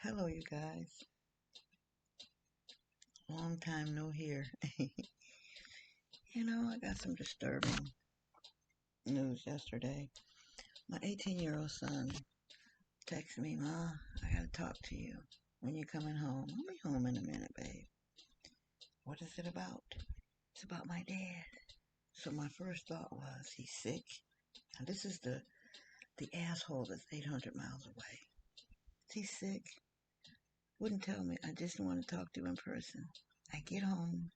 Hello, you guys. Long time no hear. I got some disturbing news yesterday. My 18-year-old son texted me, Ma, I gotta talk to you. When you coming home? I'll be home in a minute, babe. What is it about? It's about my dad. So my first thought was, he's sick. Now this is the asshole that's 800 miles away. Is he sick? Wouldn't tell me. I just want to talk to you in person. I get home.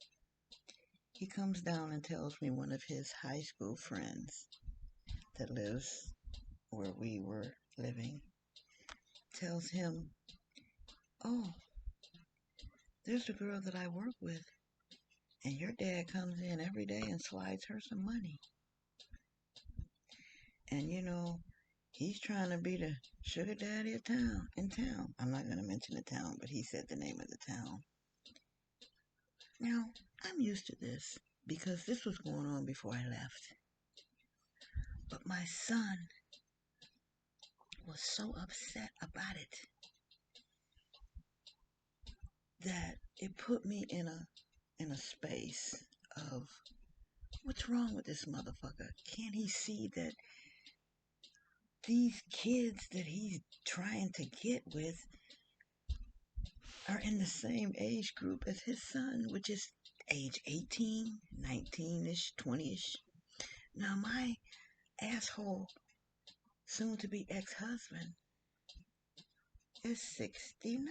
He comes down and tells me one of his high school friends that lives where we were living tells him, "Oh, there's a girl that I work with, and your dad comes in every day and slides her some money. And he's trying to be the sugar daddy of town in town." I'm not going to mention the town, but he said the name of the town. Now, I'm used to this because this was going on before I left. But my son was so upset about it that it put me in a space of, what's wrong with this motherfucker? Can't he see that these kids that he's trying to get with are in the same age group as his son, which is age 18, 19-ish, 20-ish. Now my asshole soon to be ex-husband is 69.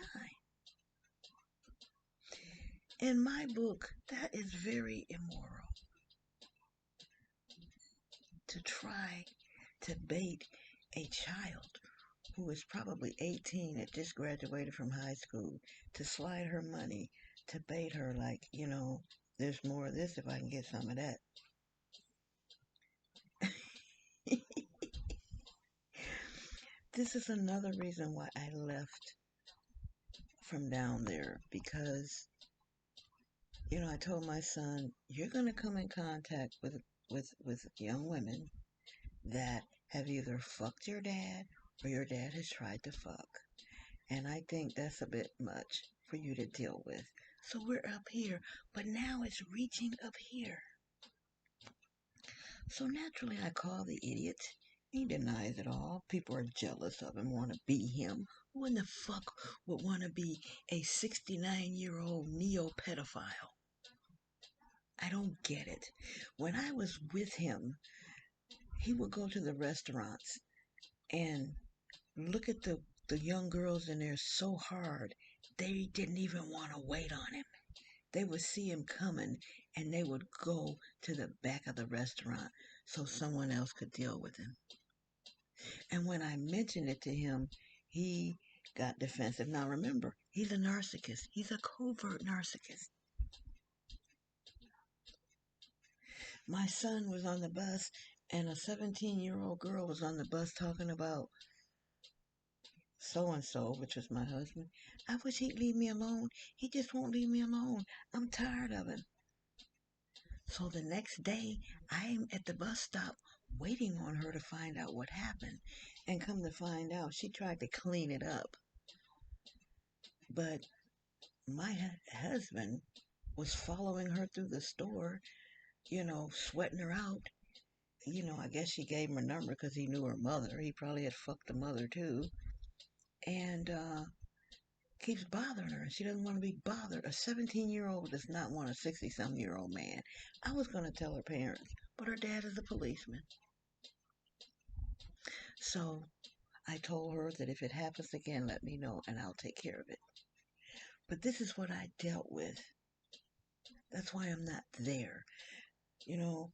In my book, that is very immoral to try to bait a child who is probably 18 that just graduated from high school to slide her money, to bait her like, there's more of this if I can get some of that. This is another reason why I left from down there because, I told my son, you're going to come in contact with young women that have either fucked your dad or your dad has tried to fuck. And I think that's a bit much for you to deal with. So we're up here, but now it's reaching up here. So naturally, I call the idiot. He denies it all. People are jealous of him, want to be him. Who in the fuck would want to be a 69-year-old neo-pedophile? I don't get it. When I was with him, he would go to the restaurants and look at the young girls in there so hard, they didn't even want to wait on him. They would see him coming and they would go to the back of the restaurant so someone else could deal with him. And when I mentioned it to him, he got defensive. Now remember, he's a narcissist. He's a covert narcissist. My son was on the bus and a 17-year-old girl was on the bus talking about so and so, which was my husband. I wish he'd leave me alone. He just won't leave me alone. I'm tired of him. So the next day, I'm at the bus stop waiting on her to find out what happened. And come to find out, she tried to clean it up. But my husband was following her through the store, sweating her out. I guess she gave him a number because he knew her mother. He probably had fucked the mother too. And keeps bothering her. She doesn't want to be bothered. A 17-year-old does not want a 60-some-year-old man. I was going to tell her parents, but her dad is a policeman. So I told her that if it happens again, let me know and I'll take care of it. But this is what I dealt with. That's why I'm not there. You know,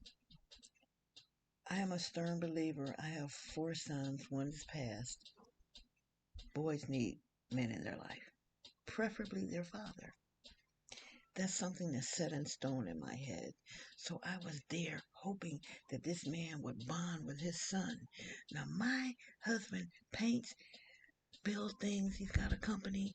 I am a stern believer. I have 4 sons. One is passed. Boys need men in their life, preferably their father. That's something that's set in stone in my head. So I was there hoping that this man would bond with his son. Now, my husband paints, builds things, he's got a company,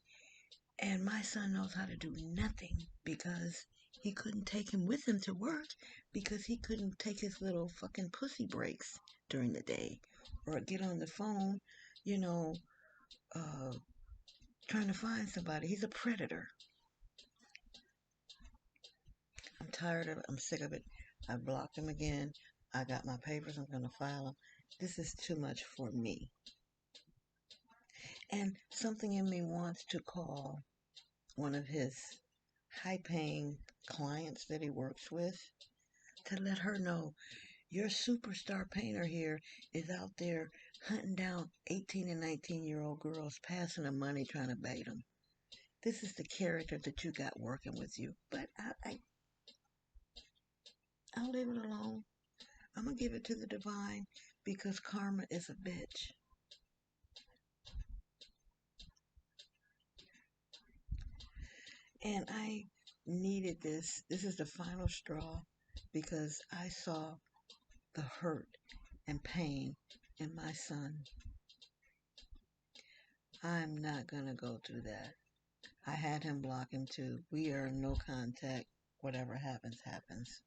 and my son knows how to do nothing because he couldn't take him with him to work because he couldn't take his little fucking pussy breaks during the day or get on the phone, you know, trying to find somebody. He's a predator. I'm tired of it. I'm sick of it. I blocked him again. I got my papers. I'm going to file them. This is too much for me. And something in me wants to call one of his high-paying clients that he works with to let her know your superstar painter here is out there hunting down 18 and 19-year-old girls, passing them money, trying to bait them. This is the character that you got working with you. But I'll leave it alone. I'm going to give it to the divine because karma is a bitch. And I needed this. This is the final straw because I saw the hurt and pain in my son. I'm not going to go through that. I had him block him too. We are in no contact. Whatever happens, happens.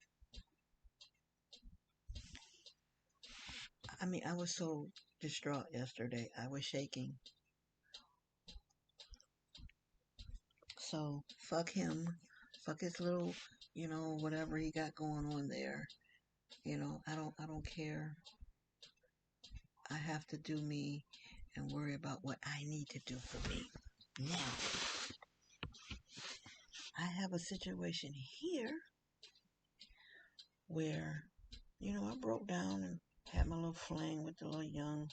I mean, I was so distraught yesterday. I was shaking. So, fuck him. Fuck his little, whatever he got going on there. I don't care. I have to do me and worry about what I need to do for me. Now, I have a situation here where, I broke down and had my little fling with the little young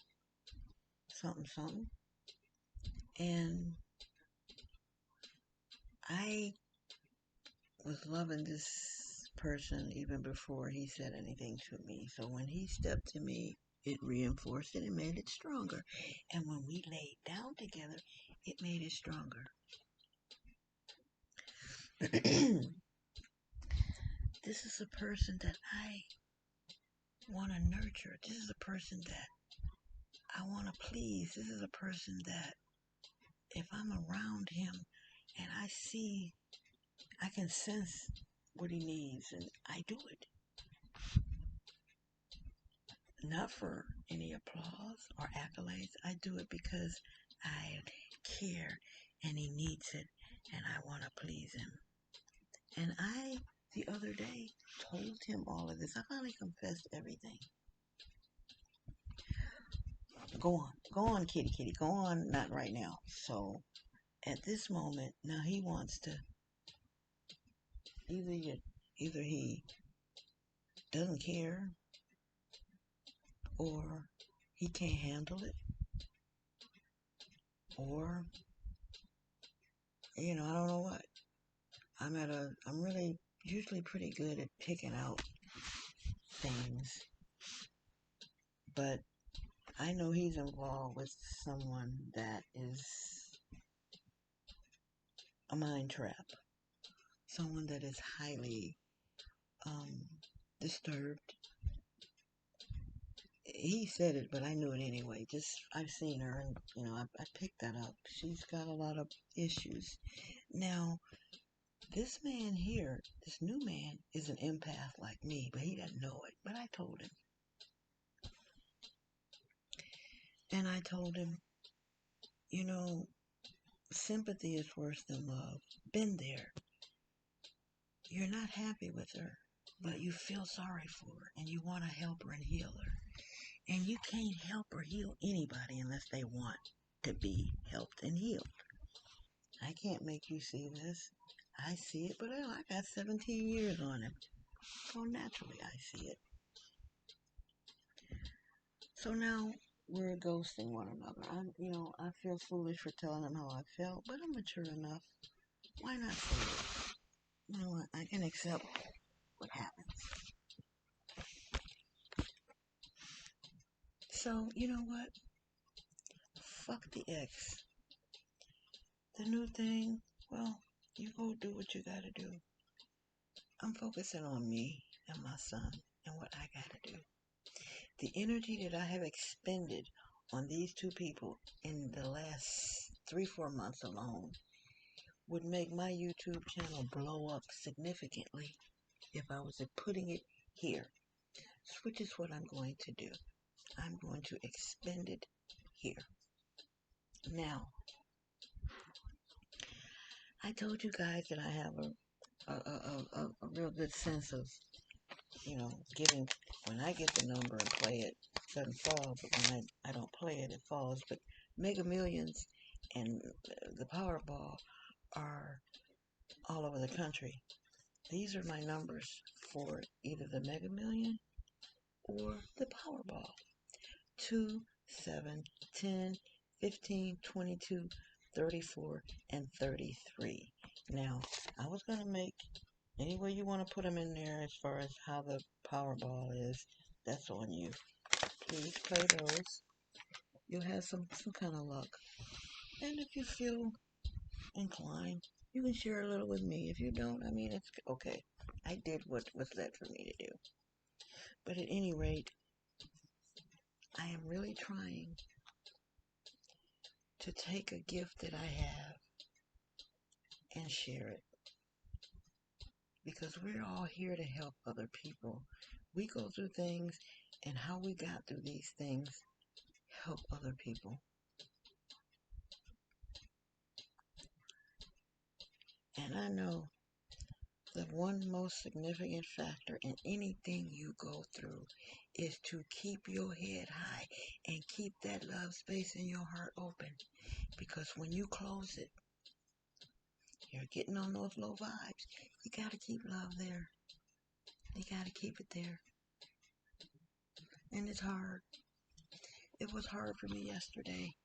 something something. And I was loving this person even before he said anything to me. So when he stepped to me, it reinforced it and made it stronger. And when we laid down together, it made it stronger. This is a person that I want to nurture. This is a person that I want to please. This is a person that if I'm around him and I can sense what he needs and I do it. Not for any applause or accolades. I do it because I care and he needs it and I want to please him. And I, the other day, told him all of this. I finally confessed everything. Go on, kitty, go on, not right now. So, at this moment, now he wants to, either he doesn't care or he can't handle it or, I don't know what. I'm really usually pretty good at picking out things, but I know he's involved with someone that is a mind trap, someone that is highly disturbed. He said it, but I knew it anyway. I've seen her, and I picked that up. She's got a lot of issues. Now, this man here, this new man, is an empath like me, but he doesn't know it. But I told him. And I told him, sympathy is worse than love. Been there. You're not happy with her, but you feel sorry for her, and you want to help her and heal her. And you can't help or heal anybody unless they want to be helped and healed. I can't make you see this. I see it, but I got 17 years on him. So naturally I see it. So now we're ghosting one another. I feel foolish for telling him how I felt, but I'm mature enough. Why not say it? You know what? I can accept what happens. So, you know what? Fuck the ex. The new thing, well, you go do what you gotta do. I'm focusing on me and my son and what I gotta do. The energy that I have expended on these two people in the last 3-4 months alone would make my YouTube channel blow up significantly if I was putting it here. Which is what I'm going to do. I'm going to expend it here. Now, I told you guys that I have a real good sense of, giving. When I get the number and play it, it doesn't fall, but when I don't play it, it falls. But Mega Millions and the Powerball are all over the country. These are my numbers for either the Mega Million or the Powerball. 2, 7, 10, 15, 22, 34, and 33. Now, I was going to make any way you want to put them in there as far as how the Powerball is. That's on you. Please play those. You'll have some kind of luck. And if you feel inclined, you can share a little with me. If you don't, I mean, it's okay. I did what was left for me to do. But at any rate, I am really trying to take a gift that I have and share it. Because we're all here to help other people. We go through things, and how we got through these things help other people. And I know the one most significant factor in anything you go through is to keep your head high and keep that love space in your heart open. Because when you close it, you're getting on those low vibes. You got to keep love there. You got to keep it there. And it's hard. It was hard for me yesterday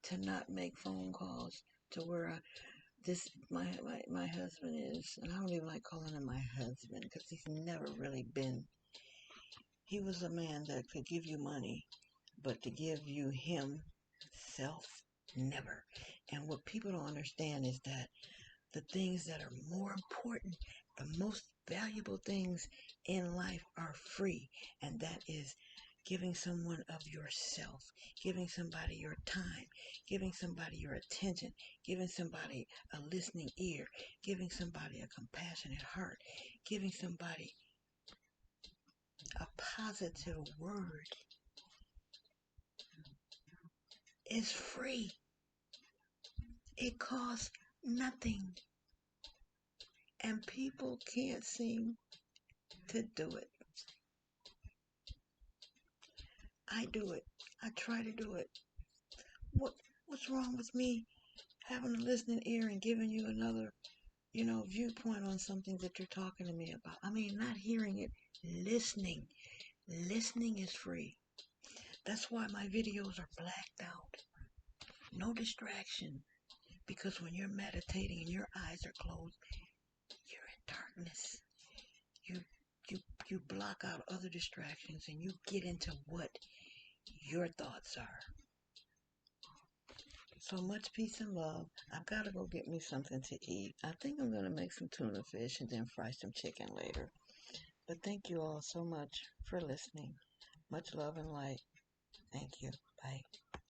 to not make phone calls to where my husband is, and I don't even like calling him my husband because he's never really been. He was a man that could give you money, but to give you himself, never. And what people don't understand is that the things that are more important, the most valuable things in life are free, and that is giving someone of yourself, giving somebody your time, giving somebody your attention, giving somebody a listening ear, giving somebody a compassionate heart, giving somebody a positive word is free. It costs nothing. And people can't seem to do it. I do it. I try to do it. What's wrong with me having a listening ear and giving you another, viewpoint on something that you're talking to me about? I mean, not hearing it, listening. Listening is free. That's why my videos are blacked out. No distraction. Because when you're meditating and your eyes are closed, you're in darkness. You you you block out other distractions and you get into what your thoughts are. So much peace and love. I've got to go get me something to eat. I think I'm going to make some tuna fish and then fry some chicken later. But thank you all so much for listening. Much love and light. Thank you. Bye.